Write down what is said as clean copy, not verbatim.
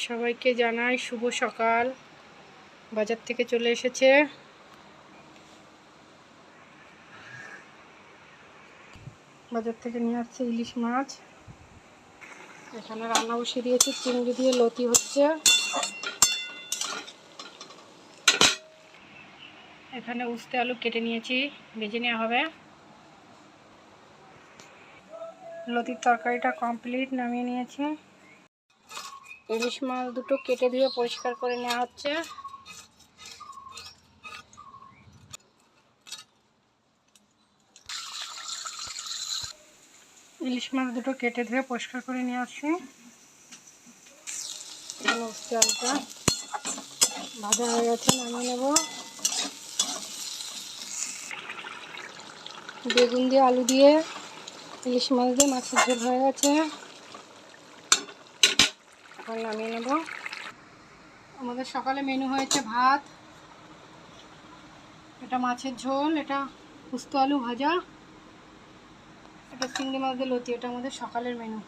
সবাইকে জানাই শুভ সকাল। বাজার থেকে চলে এসেছে বাজার থেকে নিয়ে আসছে ইলিশ মাছ। এখানে রান্না বসিয়ে দিয়েছি, চিংড়ি দিয়ে লতি হচ্ছে। এখানে উস্তে আলু কেটে নিয়েছি, ভেজে নেওয়া হবে। লতির তরকারিটা কমপ্লিট, নামিয়ে নিয়েছি। ইলিশ মাছ দুটো কেটে দিয়ে পরিষ্কার করে নেওয়া হচ্ছে। ইলিশ মাছ দুটো কেটে ধুয়ে পরিষ্কার করে নিয়ে আসছি। উস্তে আলুটা ভাজা হয়ে গেছে, নামিয়ে নেব। বেগুন দিয়ে আলু দিয়ে ইলিশ মাছ দিয়ে মাছের ঝোল হয়ে গেছে, এখন নামিয়ে নেব। আমাদের সকালে মেনু হয়েছে ভাত, এটা মাছের ঝোল, এটা উস্তে আলু ভাজা, এটা চিংড়ি মাছ দিয়ে লতি। এটা আমাদের সকালের মেনু।